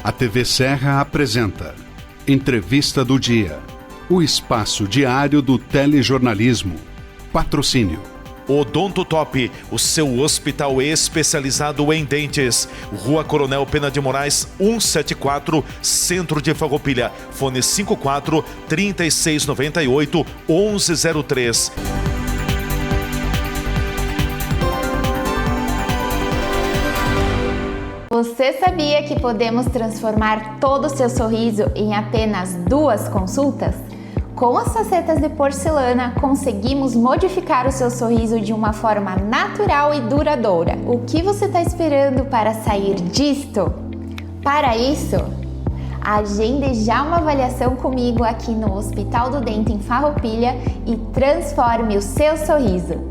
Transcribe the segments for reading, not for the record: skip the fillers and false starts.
A TV Serra apresenta Entrevista do Dia, o espaço diário do telejornalismo. Patrocínio Odonto Top, o seu hospital especializado em dentes. Rua Coronel Pena de Moraes, 174, Centro de Farroupilha. Fone 54 3698 1103. Você sabia que podemos transformar todo o seu sorriso em apenas 2 consultas? Com as facetas de porcelana, conseguimos modificar o seu sorriso de uma forma natural e duradoura. O que você está esperando para sair disto? Para isso, agende já uma avaliação comigo aqui no Hospital do Dente em Farroupilha e transforme o seu sorriso.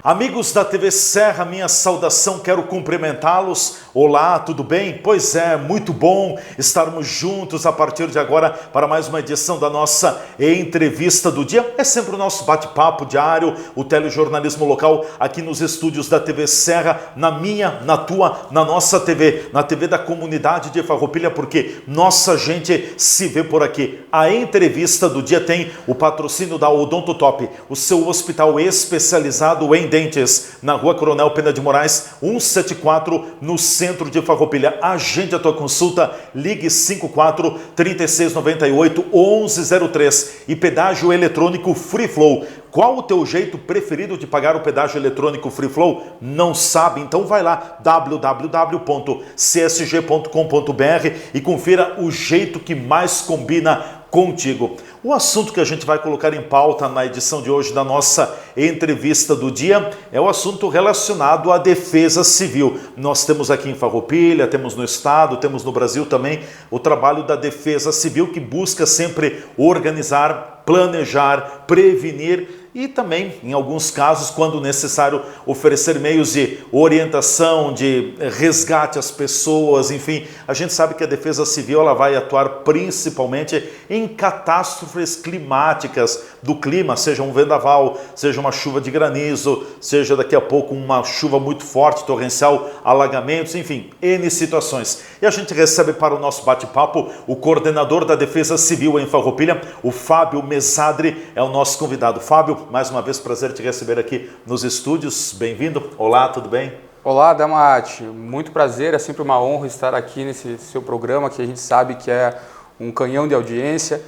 Amigos da TV Serra, minha saudação, quero cumprimentá-los. Olá, tudo bem? Pois é, muito bom estarmos juntos a partir de agora para mais uma edição da nossa Entrevista do Dia. É sempre o nosso bate-papo diário, o telejornalismo local aqui nos estúdios da TV Serra, na minha, na tua, na nossa TV, na TV da comunidade de Farroupilha, porque nossa gente se vê por aqui. A Entrevista do Dia tem o patrocínio da Odonto Top, o seu hospital especializado em dentes, na Rua Coronel Pena de Moraes, 174, no centro de Farroupilha. Agende a tua consulta, ligue 54 3698 1103 e pedágio eletrônico Free Flow. Qual o teu jeito preferido de pagar o pedágio eletrônico Free Flow? Não sabe? Então vai lá, www.csg.com.br e confira o jeito que mais combina contigo. O assunto que a gente vai colocar em pauta na edição de hoje da nossa Entrevista do Dia é o assunto relacionado à defesa civil. Nós temos aqui em Farroupilha, temos no estado, temos no Brasil também o trabalho da defesa civil, que busca sempre organizar, planejar, prevenir e também, em alguns casos, quando necessário, oferecer meios de orientação, de resgate às pessoas, enfim. A gente sabe que a Defesa Civil ela vai atuar principalmente em catástrofes climáticas do clima, seja um vendaval, seja uma chuva de granizo, seja daqui a pouco uma chuva muito forte, torrencial, alagamentos, enfim, N situações. E a gente recebe para o nosso bate-papo o coordenador da Defesa Civil em Farroupilha, o Fábio Mesadri, é o nosso convidado. Fábio, mais uma vez, prazer te receber aqui nos estúdios. Bem-vindo. Olá, tudo bem? Olá, Damati. Muito prazer, é sempre uma honra estar aqui nesse seu programa, que a gente sabe que é um canhão de audiência.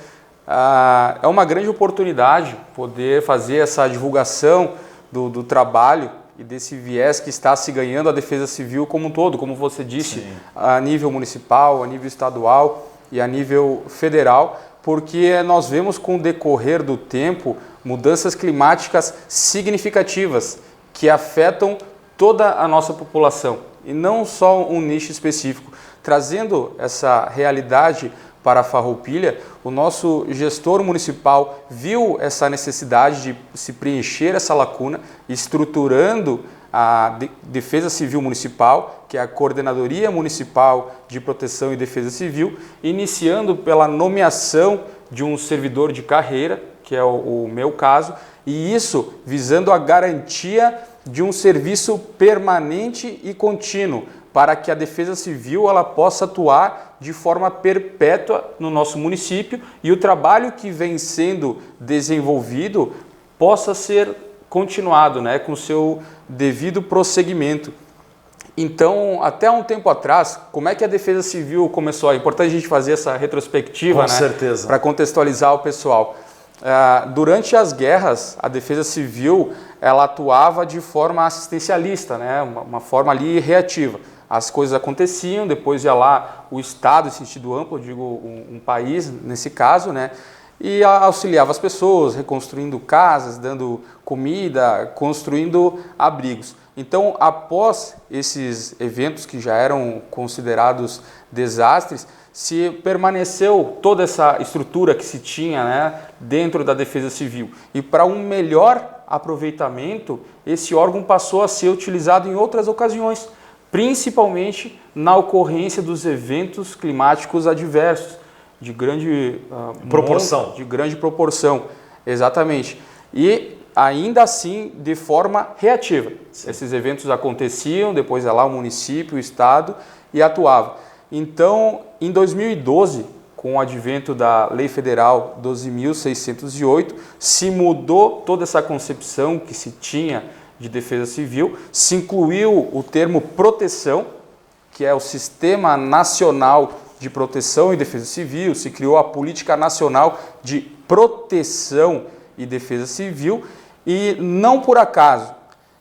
É uma grande oportunidade poder fazer essa divulgação do trabalho e desse viés que está se ganhando a Defesa Civil como um todo, como você disse, sim, a nível municipal, a nível estadual e a nível federal, porque nós vemos com o decorrer do tempo mudanças climáticas significativas que afetam toda a nossa população e não só um nicho específico. Trazendo essa realidade para a Farroupilha, o nosso gestor municipal viu essa necessidade de se preencher essa lacuna, estruturando a Defesa Civil Municipal, que é a Coordenadoria Municipal de Proteção e Defesa Civil, iniciando pela nomeação de um servidor de carreira, que é o meu caso, e isso visando a garantia de um serviço permanente e contínuo, para que a Defesa Civil ela possa atuar de forma perpétua no nosso município e o trabalho que vem sendo desenvolvido possa ser continuado, né, com seu devido prosseguimento. Então, até um tempo atrás, como é que a Defesa Civil começou? É importante a gente fazer essa retrospectiva, com certeza, para contextualizar o pessoal. Durante as guerras, a Defesa Civil ela atuava de forma assistencialista, né? Uma forma ali reativa. As coisas aconteciam, depois ia lá o Estado, em sentido amplo, digo um país nesse caso, né? E auxiliava as pessoas, reconstruindo casas, dando comida, construindo abrigos. Então, após esses eventos que já eram considerados desastres, se permaneceu toda essa estrutura que se tinha, né, dentro da Defesa Civil. E para um melhor aproveitamento, esse órgão passou a ser utilizado em outras ocasiões, principalmente na ocorrência dos eventos climáticos adversos, de grande proporção. De grande proporção, exatamente. e ainda assim de forma reativa. Sim. Esses eventos aconteciam, depois ia lá o município, o estado e atuava. Então, em 2012, com o advento da Lei Federal 12.608, se mudou toda essa concepção que se tinha de defesa civil, se incluiu o termo proteção, que é o Sistema Nacional de Proteção e Defesa Civil, se criou a Política Nacional de Proteção e Defesa Civil, e não por acaso,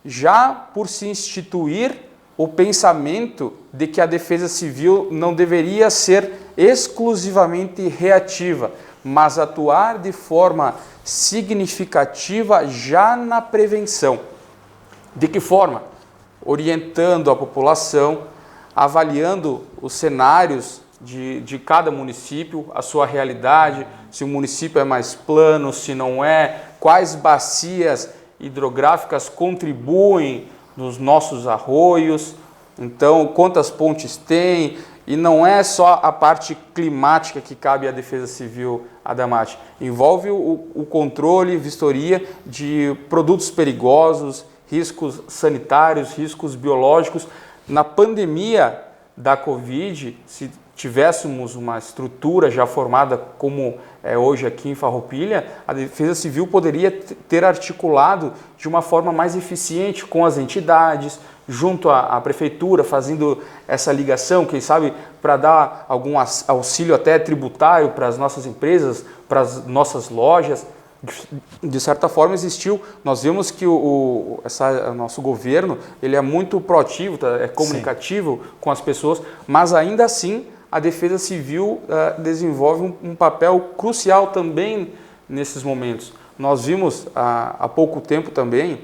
já por se instituir o pensamento de que a defesa civil não deveria ser exclusivamente reativa, mas atuar de forma significativa já na prevenção. De que forma? Orientando a população, avaliando os cenários de cada município, a sua realidade, se o município é mais plano, se não é, quais bacias hidrográficas contribuem nos nossos arroios, então quantas pontes tem, e não é só a parte climática que cabe à Defesa Civil, Adamati, envolve o controle e vistoria de produtos perigosos, riscos sanitários, riscos biológicos. Na pandemia da Covid, se tivéssemos uma estrutura já formada como é hoje aqui em Farroupilha, a Defesa Civil poderia ter articulado de uma forma mais eficiente com as entidades, junto à prefeitura, fazendo essa ligação, quem sabe para dar algum auxílio até tributário para as nossas empresas, para as nossas lojas. De certa forma existiu, nós vemos que o nosso governo ele é muito proativo, é comunicativo Sim. com as pessoas, mas ainda assim a Defesa Civil desenvolve um papel crucial também nesses momentos. Nós vimos há pouco tempo também,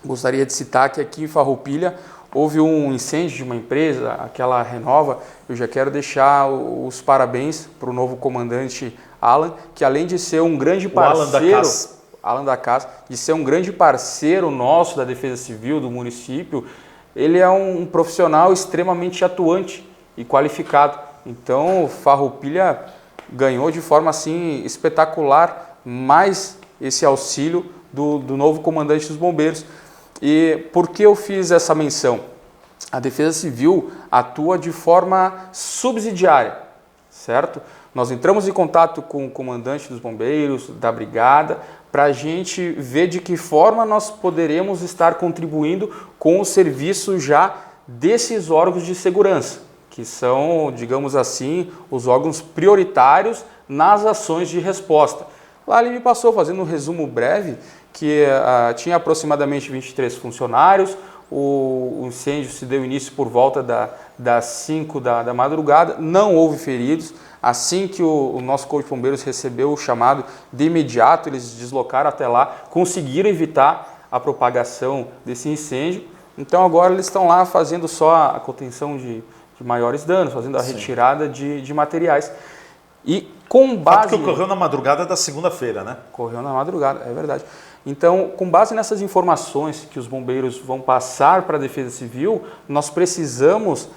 gostaria de citar que aqui em Farroupilha houve um incêndio de uma empresa, aquela Renova. Eu já quero deixar os parabéns para o novo comandante Alan, que além de ser um grande parceiro, Alan da Casa, de ser um grande parceiro nosso da Defesa Civil, do município, ele é um profissional extremamente atuante e qualificado. Então, Farroupilha ganhou de forma assim espetacular mais esse auxílio do novo comandante dos bombeiros. E por que eu fiz essa menção? A Defesa Civil atua de forma subsidiária, certo? Nós entramos em contato com o comandante dos bombeiros, da brigada, para a gente ver de que forma nós poderemos estar contribuindo com o serviço já desses órgãos de segurança, que são, digamos assim, os órgãos prioritários nas ações de resposta. Lá ele me passou, fazendo um resumo breve, que tinha aproximadamente 23 funcionários, o incêndio se deu início por volta das 5 da madrugada, não houve feridos. Assim que o nosso Corpo de Bombeiros recebeu o chamado, de imediato eles deslocaram até lá, conseguiram evitar a propagação desse incêndio. Então agora eles estão lá fazendo só a contenção de maiores danos, fazendo a retirada de materiais. E com base... Fato que ocorreu na madrugada da segunda-feira, né? Ocorreu na madrugada, é verdade. Então, com base nessas informações que os bombeiros vão passar para a Defesa Civil, nós precisamos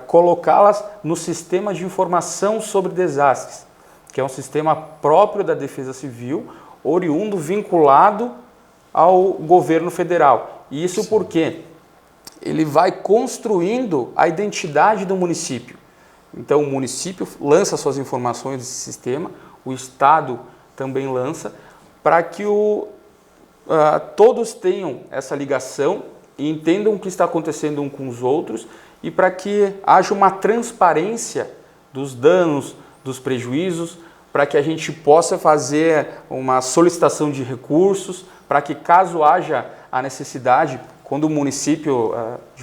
colocá-las no sistema de informação sobre desastres, que é um sistema próprio da Defesa Civil, oriundo, vinculado ao governo federal. E isso Sim. porque ele vai construindo a identidade do município. Então, o município lança suas informações desse sistema, o Estado também lança, para que todos tenham essa ligação e entendam o que está acontecendo um com os outros, e para que haja uma transparência dos danos, dos prejuízos, para que a gente possa fazer uma solicitação de recursos, para que caso haja a necessidade, quando o município,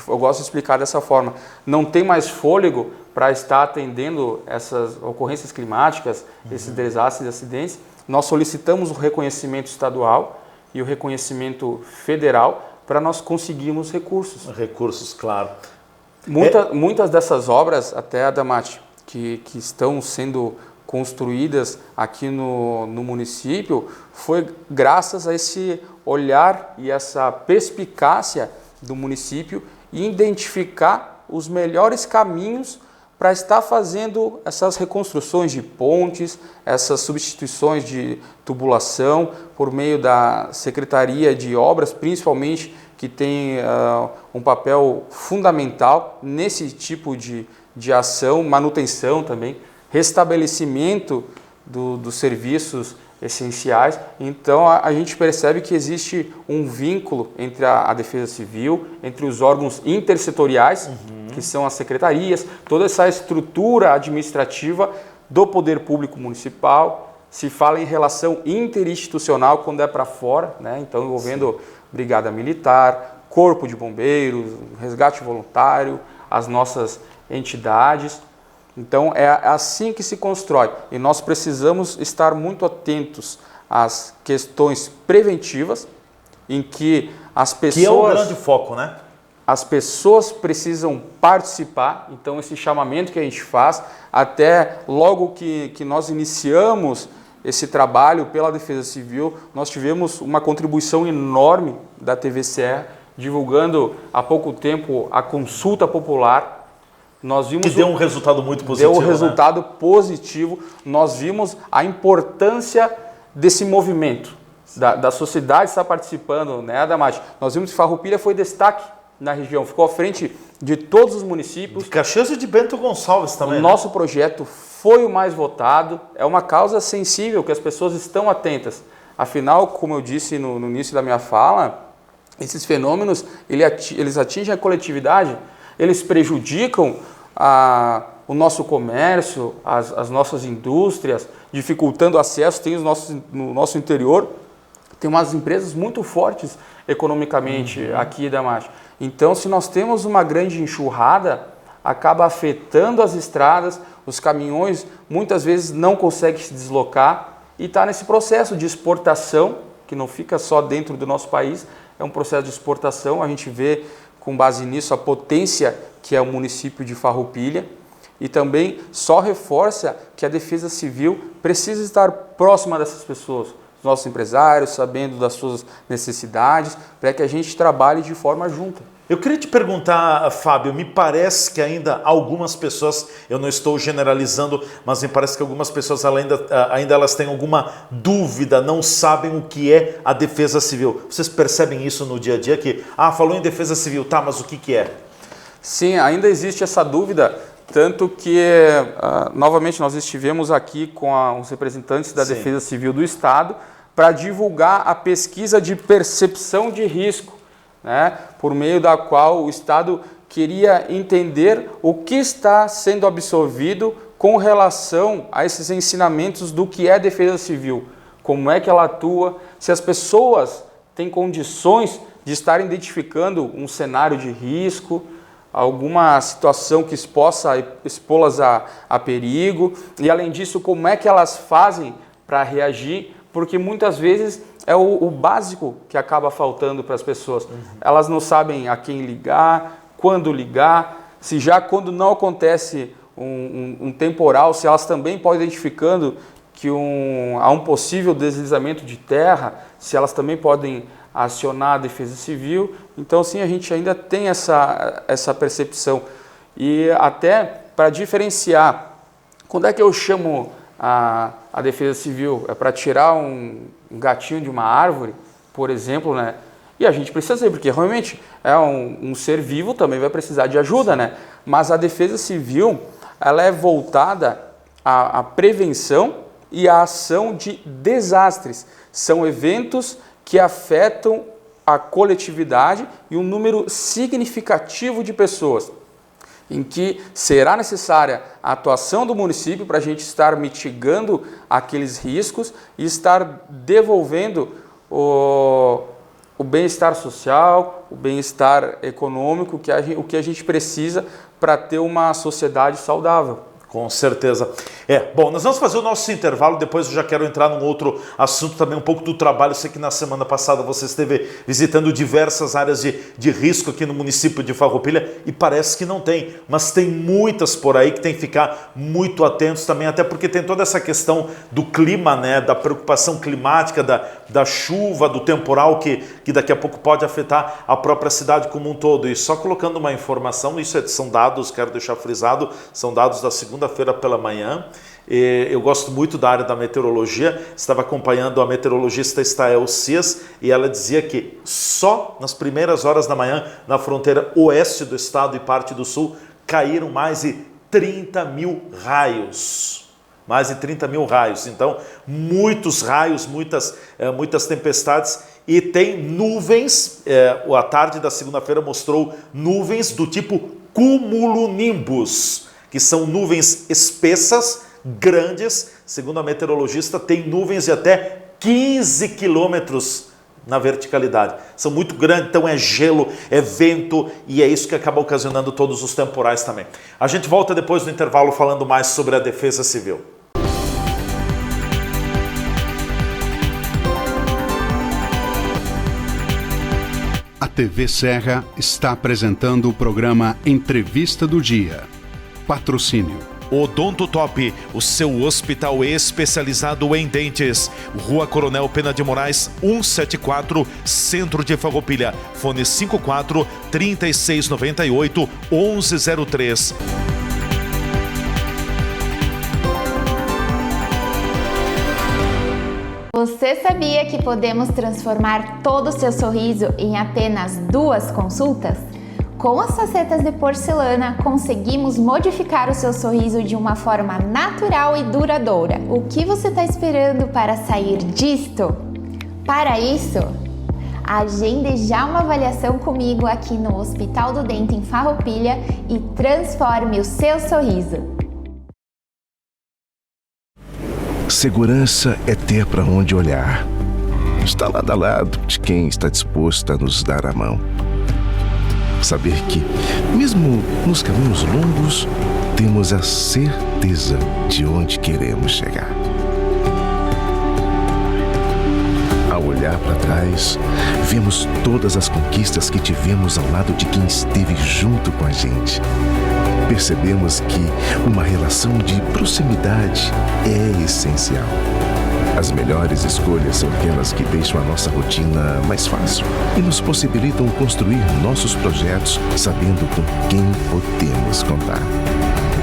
eu gosto de explicar dessa forma, não tem mais fôlego para estar atendendo essas ocorrências climáticas, esses desastres e acidentes, nós solicitamos o reconhecimento estadual e o reconhecimento federal para nós conseguirmos recursos. Recursos, claro. Muitas dessas obras, até, Adamati, que estão sendo construídas aqui no município, foi graças a esse olhar e essa perspicácia do município em identificar os melhores caminhos para estar fazendo essas reconstruções de pontes, essas substituições de tubulação por meio da Secretaria de Obras, principalmente, que tem um papel fundamental nesse tipo de ação, manutenção também, restabelecimento dos serviços essenciais. Então a gente percebe que existe um vínculo entre a Defesa Civil, entre os órgãos intersetoriais, que são as secretarias, toda essa estrutura administrativa do poder público municipal. Se fala em relação interinstitucional quando é para fora, né? Então envolvendo Brigada Militar, Corpo de Bombeiros, Resgate Voluntário, as nossas entidades. Então é assim que se constrói, e nós precisamos estar muito atentos às questões preventivas, em que as pessoas... Que é o grande foco, né? As pessoas precisam participar, então esse chamamento que a gente faz, até logo que nós iniciamos esse trabalho pela Defesa Civil, nós tivemos uma contribuição enorme da TV Serra, divulgando há pouco tempo a consulta popular. Nós vimos que deu um resultado muito positivo. Deu um resultado positivo. Nós vimos a importância desse movimento, da sociedade estar participando, né, Adamati? Nós vimos que Farroupilha foi destaque na região, ficou à frente de todos os municípios. De Caxias e de Bento Gonçalves também. O nosso projeto foi o mais votado, é uma causa sensível, que as pessoas estão atentas. Afinal, como eu disse no início da minha fala, esses fenômenos, eles atingem a coletividade, eles prejudicam o nosso comércio, as nossas indústrias, dificultando o acesso. Tem no nosso interior, tem umas empresas muito fortes economicamente aqui da Marcha. Então, se nós temos uma grande enxurrada, acaba afetando as estradas, os caminhões muitas vezes não conseguem se deslocar e está nesse processo de exportação, que não fica só dentro do nosso país, é um processo de exportação. A gente vê, com base nisso, a potência que é o município de Farroupilha, e também só reforça que a Defesa Civil precisa estar próxima dessas pessoas, os nossos empresários, sabendo das suas necessidades, para que a gente trabalhe de forma junta. Eu queria te perguntar, Fábio, me parece que ainda algumas pessoas, eu não estou generalizando, mas me parece que algumas pessoas ainda elas têm alguma dúvida, não sabem o que é a Defesa Civil. Vocês percebem isso no dia a dia? Que, falou em Defesa Civil, tá, mas o que é? Sim, ainda existe essa dúvida, tanto que, novamente, nós estivemos aqui com os representantes da Defesa Civil do Estado para divulgar a pesquisa de percepção de risco, né, por meio da qual o Estado queria entender o que está sendo absorvido com relação a esses ensinamentos do que é Defesa Civil, como é que ela atua, se as pessoas têm condições de estar identificando um cenário de risco, alguma situação que possa expô-las a perigo, e além disso, como é que elas fazem para reagir, porque muitas vezes é o básico que acaba faltando para as pessoas. Elas não sabem a quem ligar, quando ligar, se já quando não acontece um temporal, se elas também podem identificando que há um possível deslizamento de terra, se elas também podem acionar a Defesa Civil. Então, sim, a gente ainda tem essa percepção. E até para diferenciar, quando é que eu chamo a Defesa Civil? É para tirar um gatinho de uma árvore, por exemplo, né? E a gente precisa saber, porque realmente é um ser vivo, também vai precisar de ajuda, né? Mas a Defesa Civil, ela é voltada à prevenção e à ação de desastres. São eventos que afetam a coletividade e um número significativo de pessoas, em que será necessária a atuação do município para a gente estar mitigando aqueles riscos e estar devolvendo o bem-estar social, o bem-estar econômico, o que a gente precisa para ter uma sociedade saudável. Com certeza. Bom, nós vamos fazer o nosso intervalo, depois eu já quero entrar num outro assunto também, um pouco do trabalho. Eu sei que na semana passada você esteve visitando diversas áreas de risco aqui no município de Farroupilha e parece que não tem, mas tem muitas por aí que tem que ficar muito atentos também, até porque tem toda essa questão do clima, né, da preocupação climática, da chuva, do temporal que daqui a pouco pode afetar a própria cidade como um todo. E só colocando uma informação, são dados, quero deixar frisado, são dados da segunda-feira pela manhã. Eu gosto muito da área da meteorologia, estava acompanhando a meteorologista Estael Cias e ela dizia que só nas primeiras horas da manhã, na fronteira oeste do estado e parte do sul, caíram mais de 30 mil raios. Mais de 30 mil raios, então muitos raios, muitas tempestades e tem nuvens, a tarde da segunda-feira mostrou nuvens do tipo cumulonimbus, que são nuvens espessas, grandes, segundo a meteorologista, tem nuvens de até 15 quilômetros na verticalidade. São muito grandes, então é gelo, é vento e é isso que acaba ocasionando todos os temporais também. A gente volta depois do intervalo falando mais sobre a defesa civil. A TV Serra está apresentando o programa Entrevista do Dia. Patrocínio Odonto Top, o seu hospital especializado em dentes. Rua Coronel Pena de Moraes, 174, Centro de Farroupilha. Fone 54 3698 1103. Você sabia que podemos transformar todo o seu sorriso em apenas 2 consultas? Com as facetas de porcelana, conseguimos modificar o seu sorriso de uma forma natural e duradoura. O que você está esperando para sair disto? Para isso, agende já uma avaliação comigo aqui no Hospital do Dente em Farroupilha e transforme o seu sorriso. Segurança é ter para onde olhar. Está lado a lado de quem está disposto a nos dar a mão. Saber que, mesmo nos caminhos longos, temos a certeza de onde queremos chegar. Ao olhar para trás, vemos todas as conquistas que tivemos ao lado de quem esteve junto com a gente. Percebemos que uma relação de proximidade é essencial. As melhores escolhas são aquelas que deixam a nossa rotina mais fácil e nos possibilitam construir nossos projetos sabendo com quem podemos contar.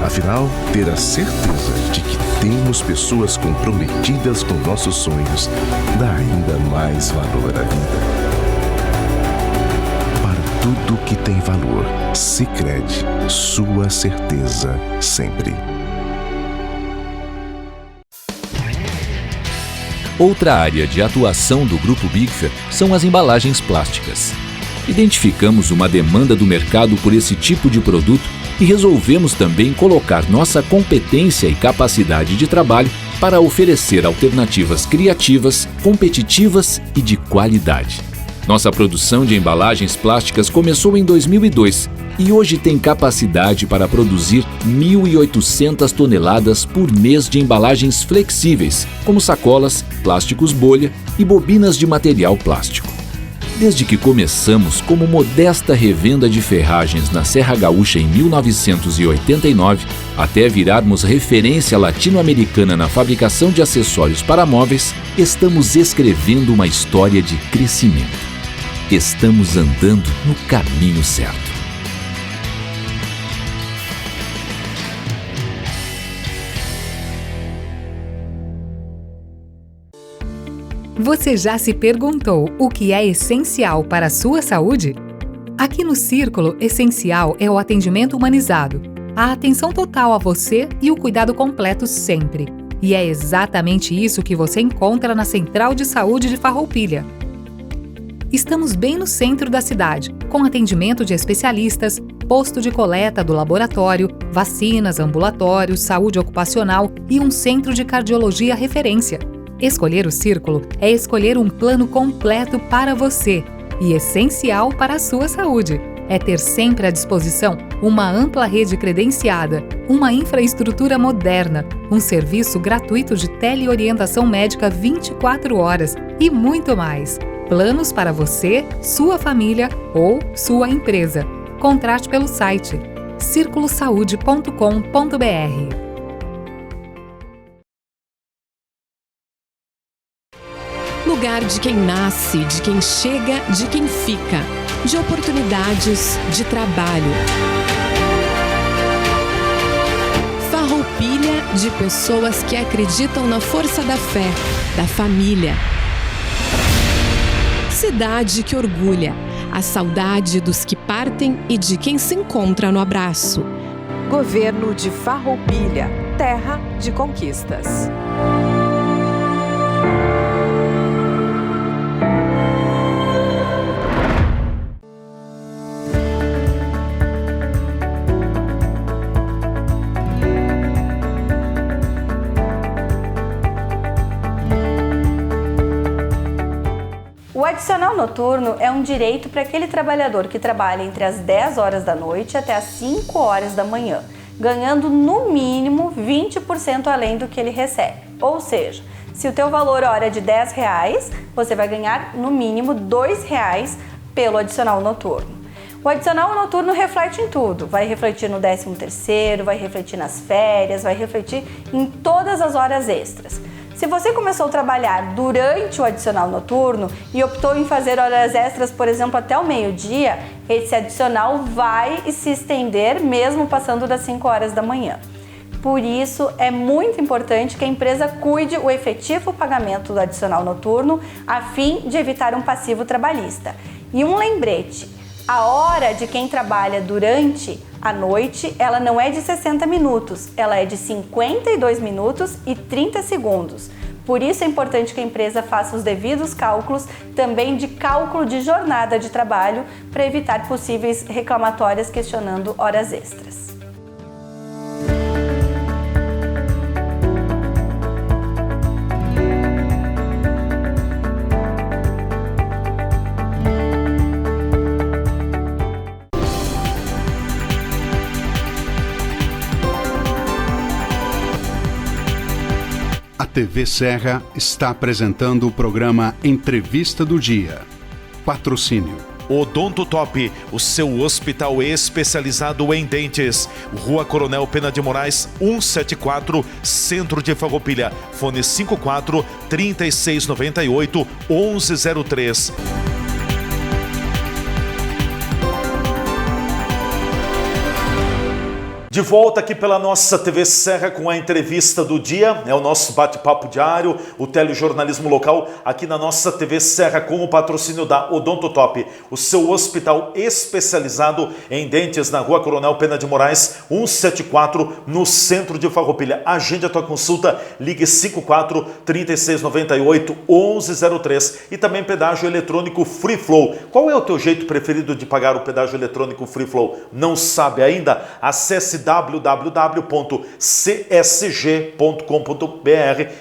Afinal, ter a certeza de que temos pessoas comprometidas com nossos sonhos dá ainda mais valor à vida. Para tudo que tem valor, Sicredi, sua certeza sempre. Outra área de atuação do Grupo Bigfer são as embalagens plásticas. Identificamos uma demanda do mercado por esse tipo de produto e resolvemos também colocar nossa competência e capacidade de trabalho para oferecer alternativas criativas, competitivas e de qualidade. Nossa produção de embalagens plásticas começou em 2002 e hoje tem capacidade para produzir 1.800 toneladas por mês de embalagens flexíveis, como sacolas, plásticos bolha e bobinas de material plástico. Desde que começamos como modesta revenda de ferragens na Serra Gaúcha em 1989, até virarmos referência latino-americana na fabricação de acessórios para móveis, estamos escrevendo uma história de crescimento. Estamos andando no caminho certo. Você já se perguntou o que é essencial para a sua saúde? Aqui no Círculo, essencial é o atendimento humanizado, a atenção total a você e o cuidado completo sempre. E é exatamente isso que você encontra na Central de Saúde de Farroupilha. Estamos bem no centro da cidade, com atendimento de especialistas, posto de coleta do laboratório, vacinas, ambulatórios, saúde ocupacional e um centro de cardiologia referência. Escolher o Círculo é escolher um plano completo para você e essencial para a sua saúde. É ter sempre à disposição uma ampla rede credenciada, uma infraestrutura moderna, um serviço gratuito de teleorientação médica 24 horas e muito mais. Planos para você, sua família ou sua empresa. Contrate pelo site circulosaude.com.br. Lugar de quem nasce, de quem chega, de quem fica, de oportunidades, de trabalho. Farroupilha de pessoas que acreditam na força da fé, da família. Cidade que orgulha, a saudade dos que partem e de quem se encontra no abraço. Governo de Farroupilha, terra de conquistas. O adicional noturno é um direito para aquele trabalhador que trabalha entre as 10 horas da noite até as 5 horas da manhã, ganhando no mínimo 20% além do que ele recebe. Ou seja, se o teu valor hora é de R$10, você vai ganhar no mínimo R$2 pelo adicional noturno. O adicional noturno reflete em tudo, vai refletir no 13º, vai refletir nas férias, vai refletir em todas as horas extras. Se você começou a trabalhar durante o adicional noturno e optou em fazer horas extras, por exemplo, até o meio-dia, esse adicional vai se estender mesmo passando das 5 horas da manhã. Por isso, é muito importante que a empresa cuide o efetivo pagamento do adicional noturno a fim de evitar um passivo trabalhista. E um lembrete, a hora de quem trabalha durante a noite, ela não é de 60 minutos, ela é de 52 minutos e 30 segundos. Por isso é importante que a empresa faça os devidos cálculos, também de cálculo de jornada de trabalho, para evitar possíveis reclamatórias questionando horas extras. A TV Serra está apresentando o programa Entrevista do Dia. Patrocínio. Odonto Top, o seu hospital especializado em dentes. Rua Coronel Pena de Moraes, 174, Centro de Farroupilha. Fone 54 3698 1103. De volta aqui pela nossa TV Serra com a entrevista do dia, é o nosso bate-papo diário, o telejornalismo local aqui na nossa TV Serra com o patrocínio da Odonto Top, o seu hospital especializado em dentes na Rua Coronel Pena de Moraes, 174, no centro de Farroupilha. Agende a tua consulta, ligue 54 3698 1103 e também pedágio eletrônico Free Flow. Qual é o teu jeito preferido de pagar o pedágio eletrônico Free Flow? Não sabe ainda? Acesse www.csg.com.br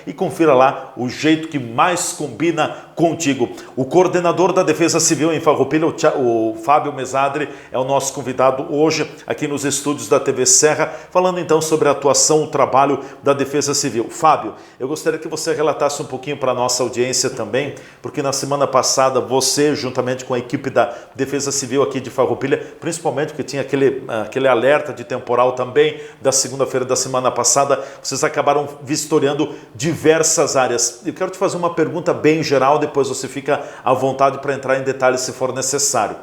e confira lá o jeito que mais combina contigo. O coordenador da Defesa Civil em Farroupilha, o Fábio Mesadri, é o nosso convidado hoje aqui nos estúdios da TV Serra, falando então sobre a atuação, o trabalho da Defesa Civil. Fábio, eu gostaria que você relatasse um pouquinho para a nossa audiência também, porque na semana passada você, juntamente com a equipe da Defesa Civil aqui de Farroupilha, principalmente porque tinha aquele alerta de temporal também da segunda-feira da semana passada, vocês acabaram vistoriando diversas áreas. Eu quero te fazer uma pergunta bem geral, depois você fica à vontade para entrar em detalhes se for necessário.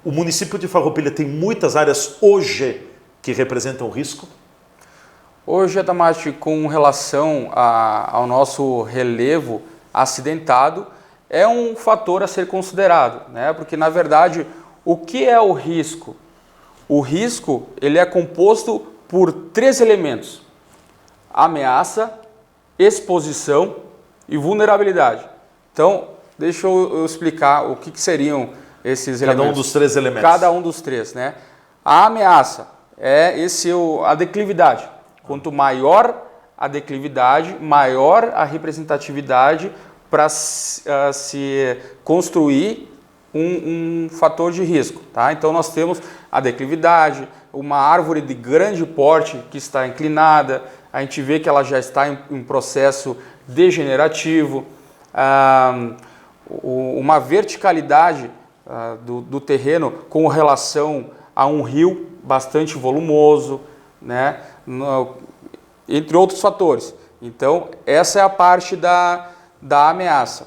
O município de Farroupilha tem muitas áreas hoje que representam risco? Hoje, Adamati, com relação ao nosso relevo acidentado, é um fator a ser considerado, né? Porque, na verdade, o que é o risco? O risco ele é composto por 3 elementos: ameaça, exposição e vulnerabilidade. Então, deixa eu explicar o que seriam esses elementos. Cada um dos 3 elementos. Cada um dos 3, né? A ameaça é a declividade. Quanto maior a declividade, maior a representatividade para se construir um fator de risco, tá? Então nós temos a declividade, uma árvore de grande porte que está inclinada, a gente vê que ela já está em processo degenerativo, uma verticalidade do terreno com relação a um rio bastante volumoso, né? Entre outros fatores. Então, essa é a parte da ameaça.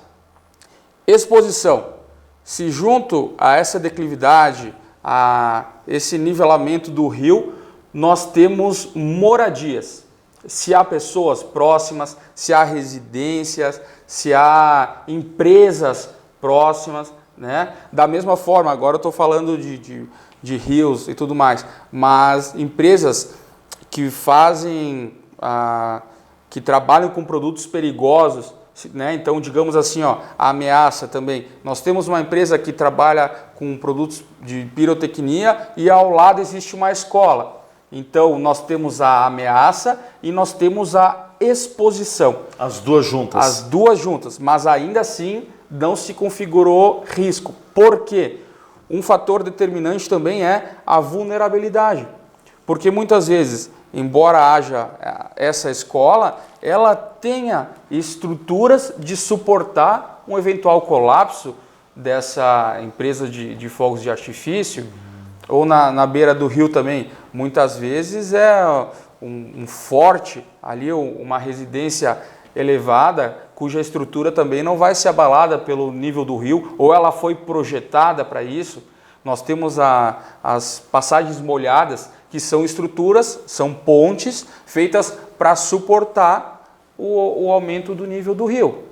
Exposição. Se junto a essa declividade, a esse nivelamento do rio, nós temos moradias. Se há pessoas próximas, se há residências, se há empresas próximas, né? Da mesma forma, agora eu estou falando de rios e tudo mais, mas empresas que fazem, que trabalham com produtos perigosos, né? Então, digamos assim, ó, a ameaça também. Nós temos uma empresa que trabalha com produtos de pirotecnia e ao lado existe uma escola. Então, nós temos a ameaça e nós temos a exposição. As duas juntas. As duas juntas, mas ainda assim não se configurou risco. Por quê? Um fator determinante também é a vulnerabilidade. Porque muitas vezes, embora haja essa escola, ela tenha estruturas de suportar um eventual colapso dessa empresa de fogos de artifício, ou na beira do rio também. Muitas vezes é um forte, ali uma residência elevada, cuja estrutura também não vai ser abalada pelo nível do rio, ou ela foi projetada para isso. Nós temos as passagens molhadas, que são estruturas, são pontes feitas para suportar o aumento do nível do rio,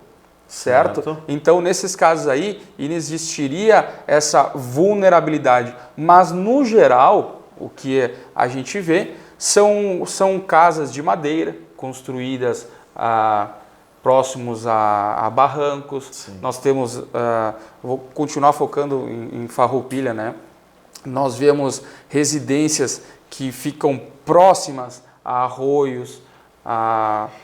certo? Então, nesses casos aí, inexistiria essa vulnerabilidade. Mas, no geral, o que a gente vê são casas de madeira, construídas próximos a barrancos. Sim. Nós temos, vou continuar focando em Farroupilha, né? Nós vemos residências que ficam próximas a arroios.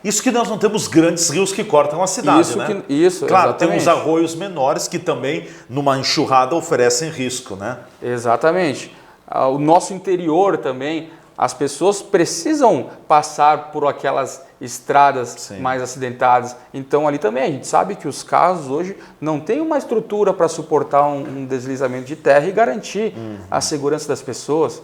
Isso que nós não temos grandes rios que cortam a cidade, né? Isso, claro, exatamente. temos arroios menores que também, numa enxurrada, oferecem risco, né? Exatamente. O nosso interior também, as pessoas precisam passar por aquelas estradas Sim. mais acidentadas. Então, ali também, a gente sabe que os carros hoje não têm uma estrutura para suportar um deslizamento de terra e garantir a segurança das pessoas.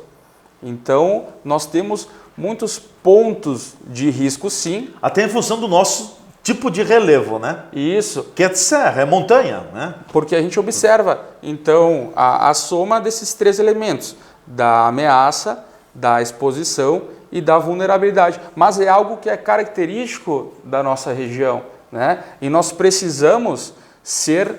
Então, nós temos muitos pontos de risco, sim. Até em função do nosso tipo de relevo, né? Isso. Que é de serra, é montanha, né? Porque a gente observa, então, a soma desses três elementos, da ameaça, da exposição e da vulnerabilidade. Mas é algo que é característico da nossa região, né? E nós precisamos ser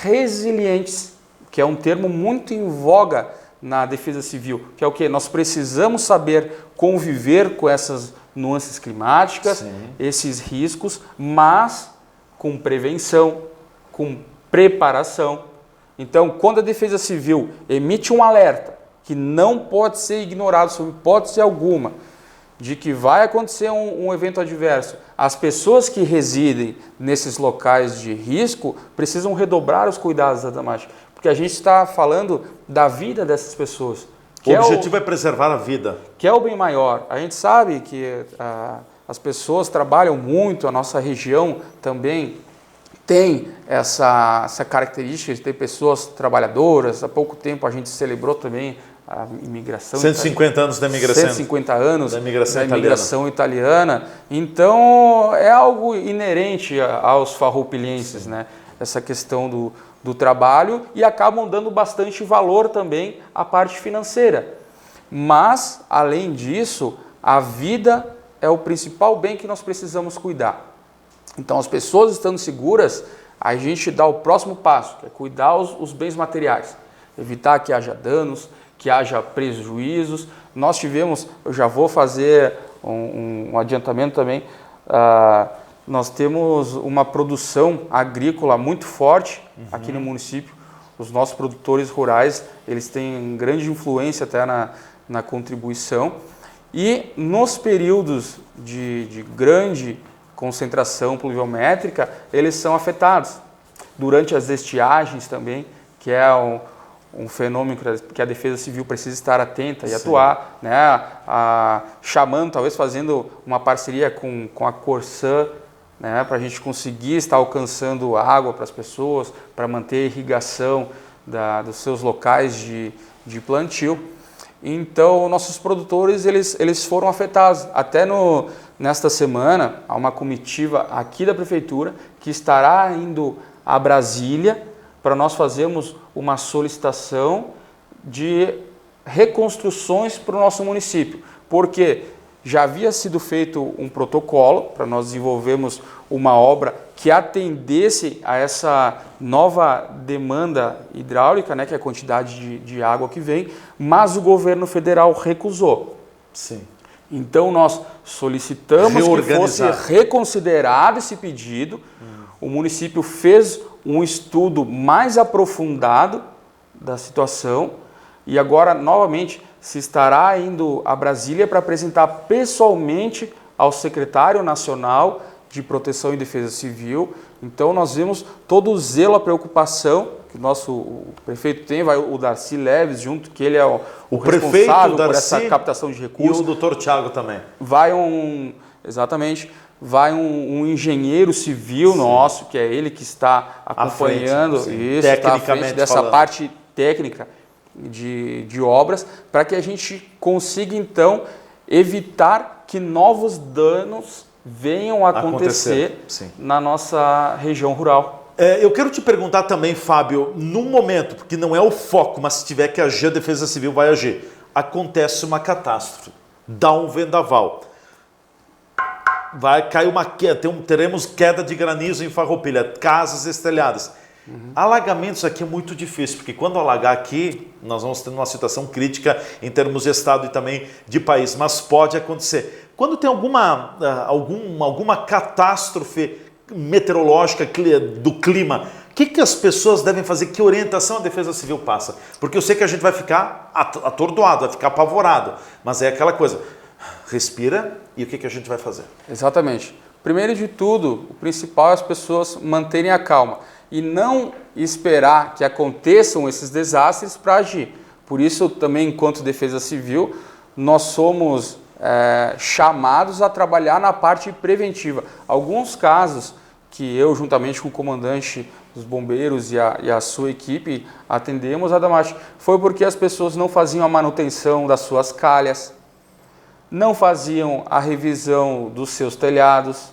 resilientes, que é um termo muito em voga na defesa civil, que é o quê? Nós precisamos saber conviver com essas nuances climáticas, Sim. esses riscos, mas com prevenção, com preparação. Então, quando a defesa civil emite um alerta, que não pode ser ignorado sob hipótese alguma, de que vai acontecer um evento adverso, as pessoas que residem nesses locais de risco precisam redobrar os cuidados da Damatic, porque a gente está falando da vida dessas pessoas. O objetivo é preservar a vida. Que é o bem maior. A gente sabe que as pessoas trabalham muito, a nossa região também tem essa característica de ter pessoas trabalhadoras. Há pouco tempo a gente celebrou também a imigração 150 anos da imigração. 150 anos da imigração italiana. Então, é algo inerente aos farroupilhenses, né? Essa questão do trabalho, e acabam dando bastante valor também à parte financeira. Mas, além disso, a vida é o principal bem que nós precisamos cuidar. Então, as pessoas estando seguras, a gente dá o próximo passo, que é cuidar os bens materiais. Evitar que haja danos, que haja prejuízos. Nós tivemos, eu já vou fazer um adiantamento também, nós temos uma produção agrícola muito forte aqui no município. Os nossos produtores rurais, eles têm grande influência até na contribuição. E nos períodos de grande concentração pluviométrica, eles são afetados. Durante as estiagens também, que é um fenômeno que a Defesa Civil precisa estar atenta e atuar, né? Chamando, talvez fazendo uma parceria com a Corsã, né? Para a gente conseguir estar alcançando água para as pessoas, para manter a irrigação dos seus locais de plantio. Então, nossos produtores eles foram afetados. Até nesta semana, há uma comitiva aqui da Prefeitura que estará indo a Brasília para nós fazermos uma solicitação de reconstruções para o nosso município. Porque já havia sido feito um protocolo para nós desenvolvermos uma obra que atendesse a essa nova demanda hidráulica, né, que é a quantidade de água que vem, mas o governo federal recusou. Sim. Então nós solicitamos que fosse reconsiderado esse pedido. O município fez um estudo mais aprofundado da situação e agora novamente se estará indo a Brasília para apresentar pessoalmente ao secretário nacional de Proteção e Defesa Civil. Então nós vemos todo o zelo, a preocupação que o prefeito tem, vai o Darcy Leves junto, que ele é o responsável por essa captação de recursos. E o doutor Thiago também. Vai um engenheiro civil nosso, que é ele que está acompanhando isso, está à frente dessa parte técnica de obras, para que a gente consiga então evitar que novos danos venham a acontecer na nossa região rural. Eu quero te perguntar também, Fábio, num momento, porque não é o foco, mas se tiver que agir, a Defesa Civil vai agir. Acontece uma catástrofe, dá um vendaval, vai cair teremos queda de granizo em Farroupilha, casas estelhadas. Alagamentos aqui é muito difícil, porque quando alagar aqui, nós vamos ter uma situação crítica em termos de estado e também de país, mas pode acontecer. Quando tem alguma catástrofe meteorológica do clima, o que as pessoas devem fazer? Que orientação a Defesa Civil passa? Porque eu sei que a gente vai ficar atordoado, vai ficar apavorado, mas é aquela coisa, respira e o que a gente vai fazer? Exatamente. Primeiro de tudo, o principal é as pessoas manterem a calma e não esperar que aconteçam esses desastres para agir. Por isso, também, enquanto Defesa Civil, nós somos chamados a trabalhar na parte preventiva. Alguns casos que eu, juntamente com o comandante dos bombeiros e a sua equipe, atendemos, Adamati, foi porque as pessoas não faziam a manutenção das suas calhas, não faziam a revisão dos seus telhados,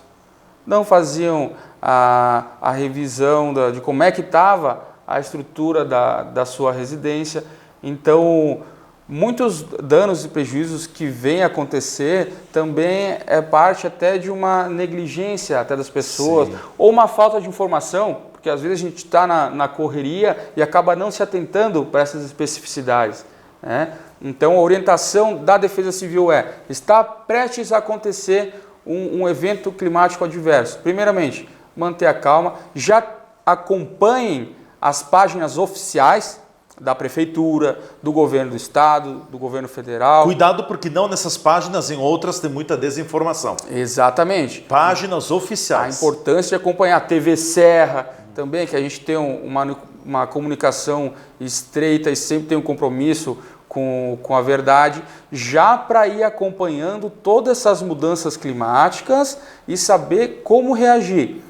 não faziam a revisão de como é que estava a estrutura da sua residência. Então, muitos danos e prejuízos que vêm a acontecer também é parte até de uma negligência até das pessoas, ou uma falta de informação, porque às vezes a gente está na correria e acaba não se atentando para essas especificidades, né? Então, a orientação da Defesa Civil está prestes a acontecer um evento climático adverso. Primeiramente, manter a calma, já acompanhem as páginas oficiais da Prefeitura, do Governo do Estado, do Governo Federal. Cuidado, porque não nessas páginas, em outras tem muita desinformação. Exatamente. Páginas oficiais. A importância de acompanhar a TV Serra também, que a gente tem uma comunicação estreita e sempre tem um compromisso com a verdade, já para ir acompanhando todas essas mudanças climáticas e saber como reagir.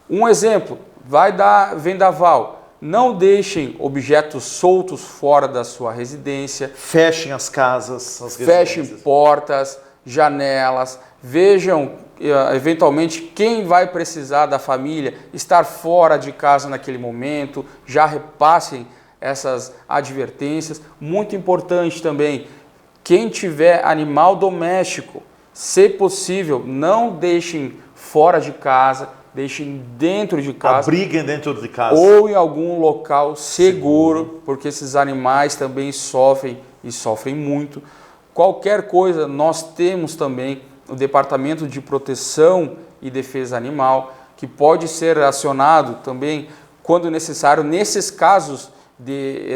Um exemplo, vai dar vendaval. Não deixem objetos soltos fora da sua residência. Fechem as casas, fechem portas, janelas. Vejam, eventualmente, quem vai precisar da família estar fora de casa naquele momento. Já repassem essas advertências. Muito importante também, quem tiver animal doméstico, se possível, não deixem fora de casa, deixem dentro de casa. Abriguem dentro de casa. Ou em algum local seguro, porque esses animais também sofrem e sofrem muito. Qualquer coisa, nós temos também o Departamento de Proteção e Defesa Animal, que pode ser acionado também, quando necessário, nesses casos de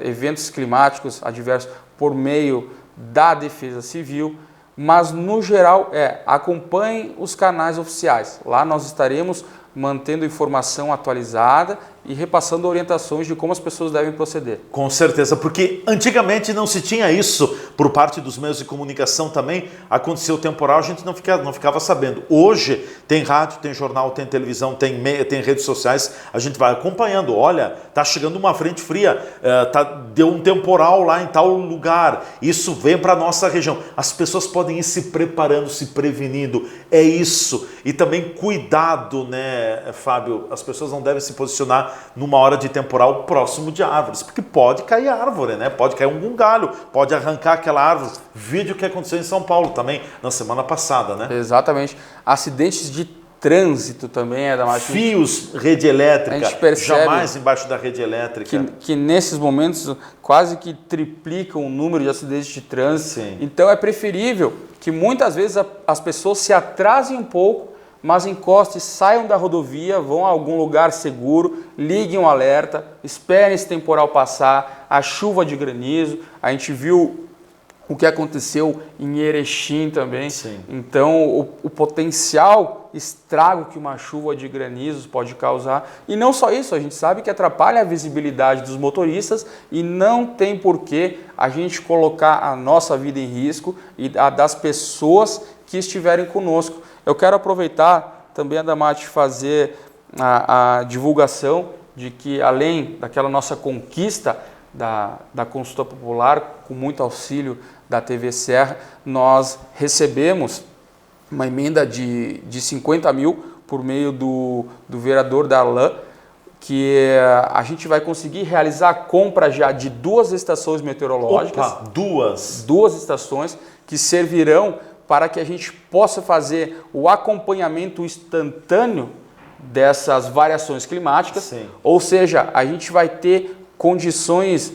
eventos climáticos adversos, por meio da Defesa Civil. Mas, no geral, acompanhem os canais oficiais. Lá nós estaremos mantendo informação atualizada e repassando orientações de como as pessoas devem proceder. Com certeza, porque antigamente não se tinha isso por parte dos meios de comunicação também. Aconteceu o temporal, a gente não ficava sabendo. Hoje tem rádio, tem jornal, tem televisão, tem redes sociais, a gente vai acompanhando. Olha, tá chegando uma frente fria, deu um temporal lá em tal lugar, isso vem para a nossa região. As pessoas podem ir se preparando, se prevenindo, é isso. E também cuidado, né, Fábio? As pessoas não devem se posicionar numa hora de temporal próximo de árvores, porque pode cair árvore, né? Pode cair algum galho, pode arrancar aquela árvore. Vídeo que aconteceu em São Paulo também, na semana passada, né? Exatamente. Acidentes de trânsito também, Adamati. Fios, rede elétrica, a gente percebe jamais embaixo da rede elétrica. Que nesses momentos quase que triplicam o número de acidentes de trânsito. Sim. Então é preferível que muitas vezes as pessoas se atrasem um pouco, mas encostem, saiam da rodovia, vão a algum lugar seguro, liguem um alerta, esperem esse temporal passar, a chuva de granizo. A gente viu o que aconteceu em Erechim também. Sim. Então, o potencial estrago que uma chuva de granizos pode causar. E não só isso, a gente sabe que atrapalha a visibilidade dos motoristas e não tem por que a gente colocar a nossa vida em risco e a das pessoas que estiverem conosco. Eu quero aproveitar também, Adamati, fazer a divulgação de que, além daquela nossa conquista da consulta popular, com muito auxílio da TV Serra, nós recebemos uma emenda de 50 mil por meio do vereador Darlan, que a gente vai conseguir realizar a compra já de 2 estações meteorológicas. Opa, 2? 2 estações que servirão para que a gente possa fazer o acompanhamento instantâneo dessas variações climáticas. Sim. Ou seja, a gente vai ter condições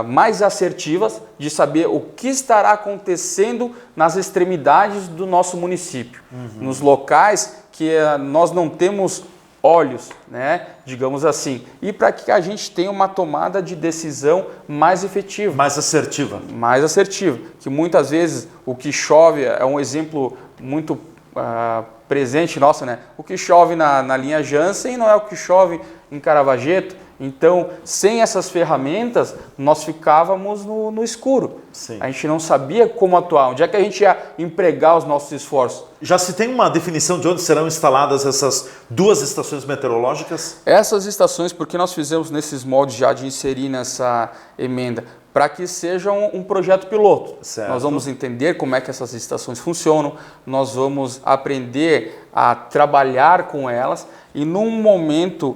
mais assertivas de saber o que estará acontecendo nas extremidades do nosso município, nos locais que nós não temos olhos, né, digamos assim, e para que a gente tenha uma tomada de decisão mais efetiva. Mais assertiva. Mais assertiva, que muitas vezes o que chove é um exemplo muito presente nosso, né? O que chove na linha Jansen não é o que chove em Caravaggio. Então, sem essas ferramentas, nós ficávamos no escuro. Sim. A gente não sabia como atuar, onde é que a gente ia empregar os nossos esforços. Já se tem uma definição de onde serão instaladas essas 2 estações meteorológicas? Essas estações, porque nós fizemos nesses moldes já de inserir nessa emenda, para que sejam um projeto piloto. Certo. Nós vamos entender como é que essas estações funcionam, nós vamos aprender a trabalhar com elas e num momento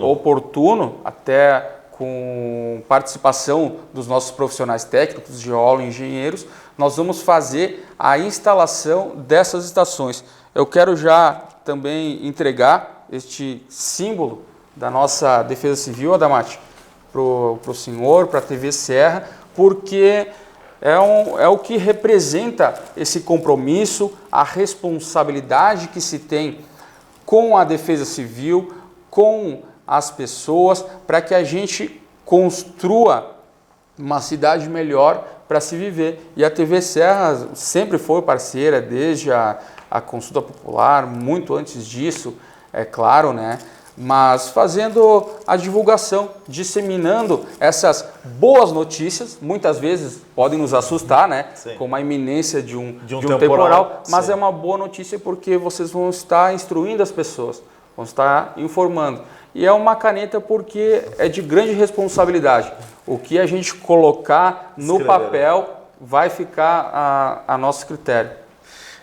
oportuno, até com participação dos nossos profissionais técnicos, geólogos, engenheiros, nós vamos fazer a instalação dessas estações. Eu quero já também entregar este símbolo da nossa Defesa Civil, Adamati, para o senhor, para a TV Serra, porque é o que representa esse compromisso, a responsabilidade que se tem com a Defesa Civil, com as pessoas, para que a gente construa uma cidade melhor para se viver. E a TV Serra sempre foi parceira desde a consulta popular, muito antes disso, é claro, né? Mas fazendo a divulgação, disseminando essas boas notícias, muitas vezes podem nos assustar, né? Sim. Com a iminência de um temporal, mas sim. É uma boa notícia porque vocês vão estar instruindo as pessoas, vão estar informando. E é uma caneta porque é de grande responsabilidade. O que a gente colocar no papel vai ficar a nosso critério.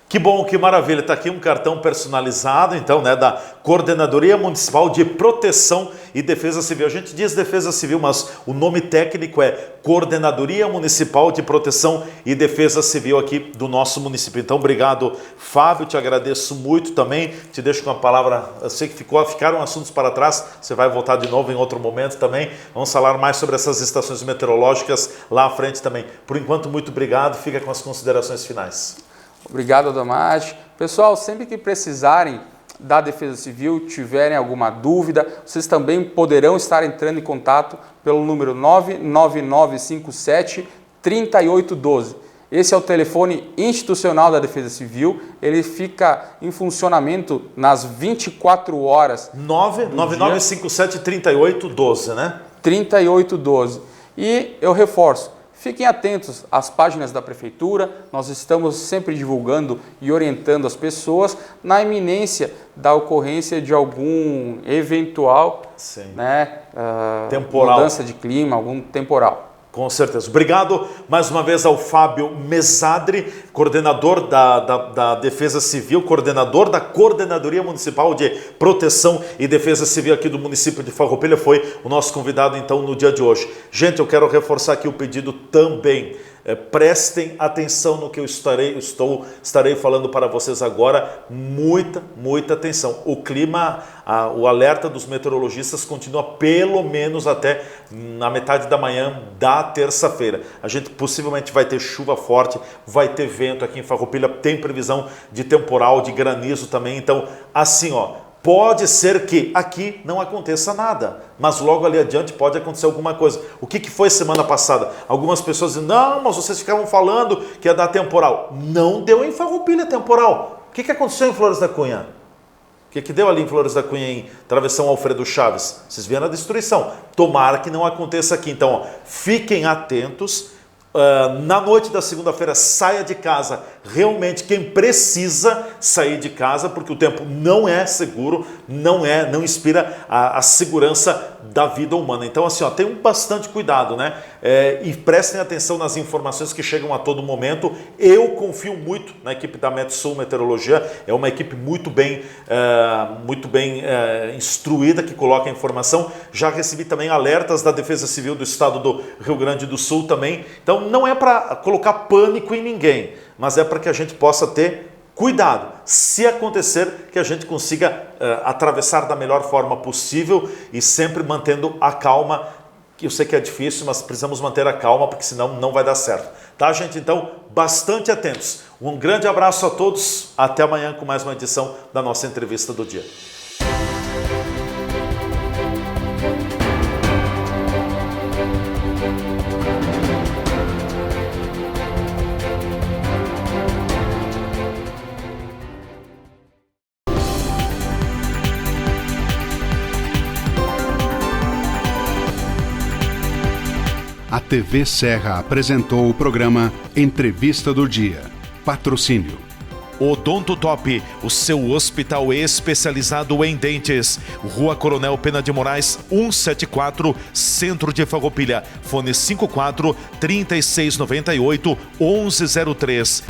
Que bom, que maravilha. Está aqui um cartão personalizado, então, né, da Coordenadoria Municipal de Proteção e Defesa Civil. A gente diz Defesa Civil, mas o nome técnico é Coordenadoria Municipal de Proteção e Defesa Civil aqui do nosso município. Então, obrigado, Fábio, te agradeço muito também. Te deixo com a palavra, eu sei que ficaram assuntos para trás, você vai voltar de novo em outro momento também. Vamos falar mais sobre essas estações meteorológicas lá à frente também. Por enquanto, muito obrigado. Fica com as considerações finais. Obrigado, Adamati. Pessoal, sempre que precisarem da Defesa Civil, tiverem alguma dúvida, vocês também poderão estar entrando em contato pelo número 99957-3812. Esse é o telefone institucional da Defesa Civil, ele fica em funcionamento nas 24 horas. 999573812, né? 3812. E eu reforço, fiquem atentos às páginas da Prefeitura, nós estamos sempre divulgando e orientando as pessoas na iminência da ocorrência de algum eventual temporal. Mudança de clima, algum temporal. Com certeza. Obrigado mais uma vez ao Fábio Mesadri, coordenador da Defesa Civil, coordenador da Coordenadoria Municipal de Proteção e Defesa Civil aqui do município de Farroupilha, foi o nosso convidado então no dia de hoje. Gente, eu quero reforçar aqui o pedido também. Prestem atenção no que eu estarei falando para vocês agora, muita atenção. O clima, o alerta dos meteorologistas continua pelo menos até na metade da manhã da terça-feira. A gente possivelmente vai ter chuva forte, vai ter vento aqui em Farroupilha, tem previsão de temporal, de granizo também, então assim pode ser que aqui não aconteça nada, mas logo ali adiante pode acontecer alguma coisa. O que foi semana passada? Algumas pessoas dizem, não, mas vocês ficavam falando que ia dar temporal. Não deu em Farroupilha temporal. O que aconteceu em Flores da Cunha? O que deu ali em Flores da Cunha, em Travessão Alfredo Chaves? Vocês viram a destruição. Tomara que não aconteça aqui. Então, fiquem atentos. Na noite da segunda-feira, saia de casa. Realmente quem precisa sair de casa, porque o tempo não é seguro, não inspira a segurança da vida humana. Então assim, tenham bastante cuidado, né? E prestem atenção nas informações que chegam a todo momento. Eu confio muito na equipe da Metsul Meteorologia, é uma equipe muito bem instruída, que coloca a informação. Já recebi também alertas da Defesa Civil do Estado do Rio Grande do Sul também. Então não é para colocar pânico em ninguém, mas é para que a gente possa ter cuidado. Se acontecer, que a gente consiga atravessar da melhor forma possível e sempre mantendo a calma, que eu sei que é difícil, mas precisamos manter a calma, porque senão não vai dar certo. Tá, gente? Então, bastante atentos. Um grande abraço a todos. Até amanhã com mais uma edição da nossa entrevista do dia. A TV Serra apresentou o programa Entrevista do Dia. Patrocínio Odonto Top, o seu hospital especializado em dentes. Rua Coronel Pena de Moraes, 174, Centro de Farroupilha. Fone 54 3698 1103.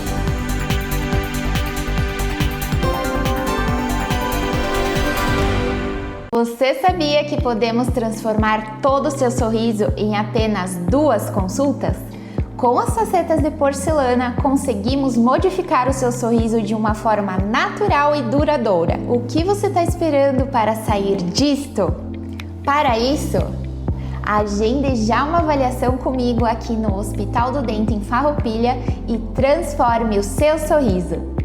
Você sabia que podemos transformar todo o seu sorriso em apenas 2 consultas? Com as facetas de porcelana, conseguimos modificar o seu sorriso de uma forma natural e duradoura. O que você está esperando para sair disto? Para isso, agende já uma avaliação comigo aqui no Hospital do Dente em Farroupilha e transforme o seu sorriso.